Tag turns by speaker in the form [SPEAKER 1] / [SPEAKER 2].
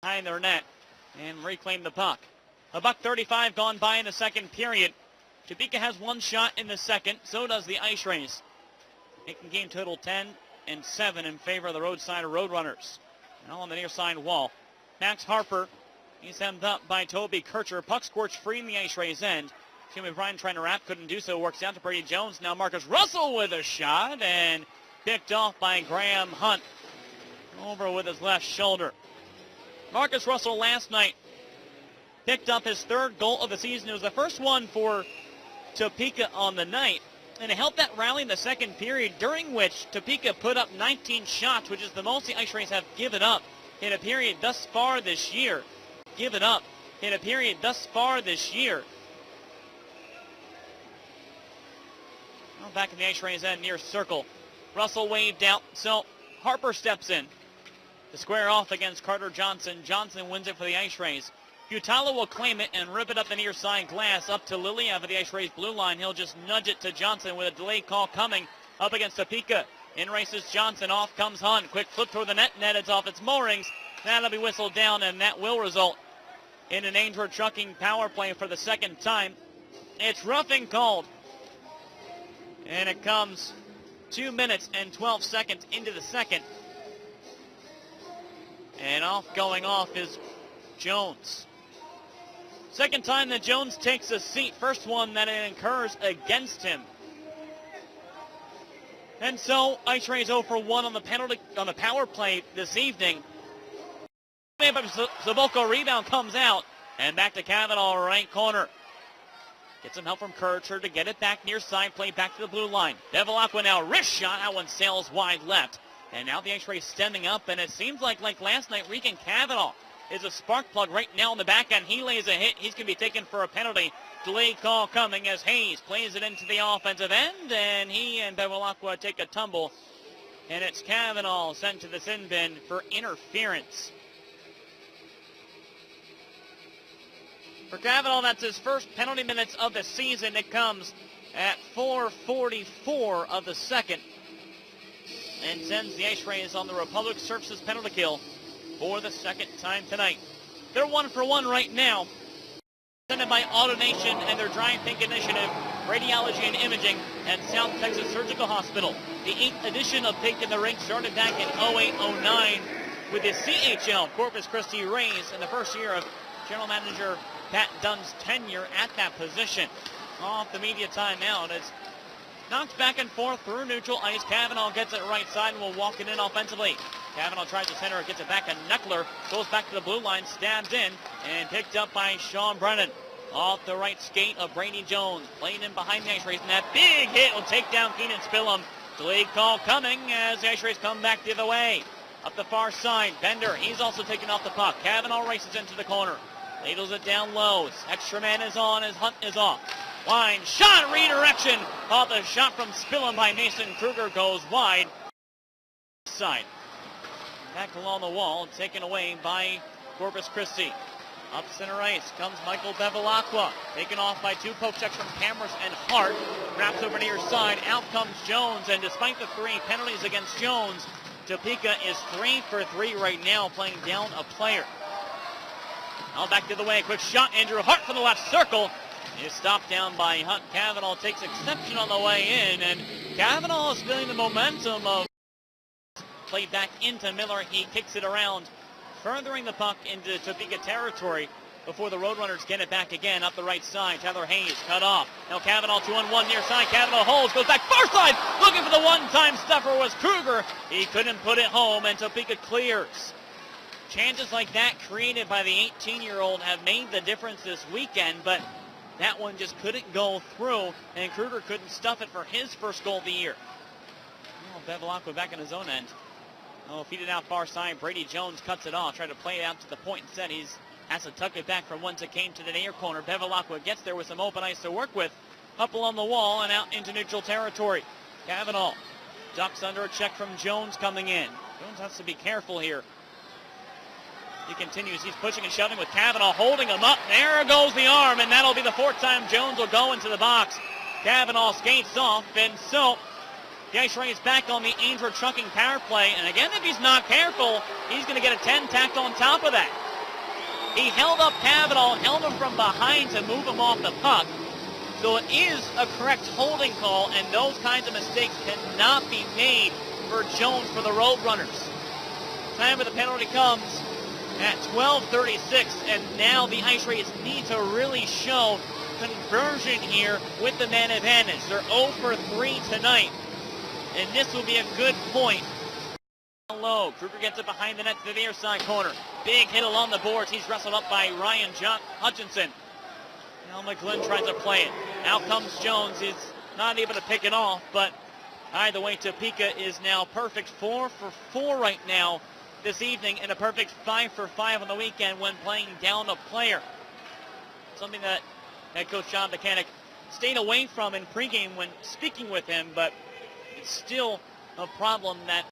[SPEAKER 1] behind their net and reclaim the puck. $1:35 gone by in the second period. Topeka has one shot in the second, so does the Ice Rays. Making game total 10-7 in favor of the Roadside Roadrunners. Now on the near side wall, Max Harper, he's hemmed up by Toby Kircher. Puck scorched free in the Ice Rays end. Jimmy Bryan trying to wrap, couldn't do so. Works out to Brady Jones. Now Marcus Russell with a shot and picked off by Graham Hunt. Over with his left shoulder. Marcus Russell last night picked up his third goal of the season. It was the first one for Topeka on the night. And it helped that rally in the second period, during which Topeka put up 19 shots, which is the most the Ice Rays have given up in a period thus far this year. Given up in a period thus far this year. Well, back in the Ice Rays end near circle. Russell waved out, so Harper steps in to square off against Carter Johnson. Johnson wins it for the Ice Rays. Butala will claim it and rip it up the near side glass up to Liliev at the Ice Rays blue line. He'll just nudge it to Johnson with a delayed call coming up against Topeka. In races Johnson, off comes Hunt. Quick flip toward the net, it's off its moorings. That'll be whistled down, and that will result in an Ainsworth Trucking power play for the second time. It's roughing called, and it comes 2 minutes and 12 seconds into the second. And going off is Jones. Second time that Jones takes a seat. First one that it incurs against him. And so Ice Rays 0 for 1 on the power play this evening. Zaboko rebound comes out, and back to Cavanaugh, right corner. Gets some help from Kircher to get it back near side, play back to the blue line. Bevilacqua now, wrist shot, that one sails wide left. And now the Ice Rays stemming up, and it seems like last night, Regan Cavanaugh is a spark plug right now on the back end. He lays a hit. He's going to be taken for a penalty. Delayed call coming as Hayes plays it into the offensive end, and he and Bevilacqua take a tumble. And it's Cavanaugh sent to the sin bin for interference. For Cavanaugh, that's his first penalty minutes of the season. It comes at 4:44 of the second, and sends the Ice Rays on the Republic Services penalty kill for the second time tonight. They're 1 for 1 right now. Presented by AutoNation and their Drive Pink Initiative, Radiology and Imaging, and South Texas Surgical Hospital. The 8th edition of Pink in the Ring started back in 08-09 with the CHL Corpus Christi Rays in the first year of General Manager Pat Dunn's tenure at that position. Off the media timeout, it's knocked back and forth through neutral ice. Cavanaugh gets it right side and will walk it in offensively. Cavanaugh tries to center, gets it back, and Neckler goes back to the blue line, stabbed in, and picked up by Sean Brennan. Off the right skate of Brady Jones, playing in behind the Ice Rays, and that big hit will take down Keenan Spillum. Delayed call coming as the Ice Rays come back the other way. Up the far side, Bender, he's also taken off the puck. Cavanaugh races into the corner. Ladles it down low. Extra man is on as Hunt is off. Line shot, redirection. Off the shot from Spillum by Mason Kruger goes wide. Side. Back along the wall, taken away by Corpus Christi. Up center ice comes Michael Bevilacqua. Taken off by 2 poke checks from Cameras and Hart. Wraps over near side. Out comes Jones, and despite the 3 penalties against Jones, Topeka is 3 for 3 right now, playing down a player. Now back the other way. Quick shot. Andrew Hart from the left circle. Is stopped down by Hunt. Cavanaugh takes exception on the way in, and Cavanaugh is feeling the momentum of played back into Miller. He kicks it around, furthering the puck into Topeka territory before the Roadrunners get it back again up the right side. Tyler Hayes cut off. Now Cavanaugh 2-on-1 near side. Cavanaugh holds, goes back far side. Looking for the one-time stuffer was Kruger. He couldn't put it home, and Topeka clears. Chances like that created by the 18-year-old have made the difference this weekend, but that one just couldn't go through, and Kruger couldn't stuff it for his first goal of the year. Oh, Bevilacqua back in his own end. Oh, feeded out far side. Brady Jones cuts it off. Tried to play it out to the point instead. He has to tuck it back from once it came to the near corner. Bevilacqua gets there with some open ice to work with. Up along the wall and out into neutral territory. Cavanaugh ducks under a check from Jones coming in. Jones has to be careful here. He continues. He's pushing and shoving with Cavanaugh, holding him up. There goes the arm, and that'll be the 4th time Jones will go into the box. Cavanaugh skates off, and so the Ice Rays back on the Ainsworth Trucking power play. And again, if he's not careful, he's going to get a 10 tacked on top of that. He held up Cavanaugh and held him from behind to move him off the puck. So it is a correct holding call, and those kinds of mistakes cannot be made for Jones for the Roadrunners. Time of the penalty comes at 12:36, and now the Ice Rays need to really show conversion here with the man advantage. They're 0 for 3 tonight, and this will be a good point. Low. Kruger gets it behind the net to the near side corner. Big hit along the boards. He's wrestled up by Ryan Hutchinson. Now McGlynn tries to play it. Now comes Jones. He's not able to pick it off, but either way, Topeka is now perfect 4 for 4 right now this evening, and a perfect 5 for 5 on the weekend when playing down a player. Something that head coach John Mechanic stayed away from in pregame when speaking with him, but it's still a problem that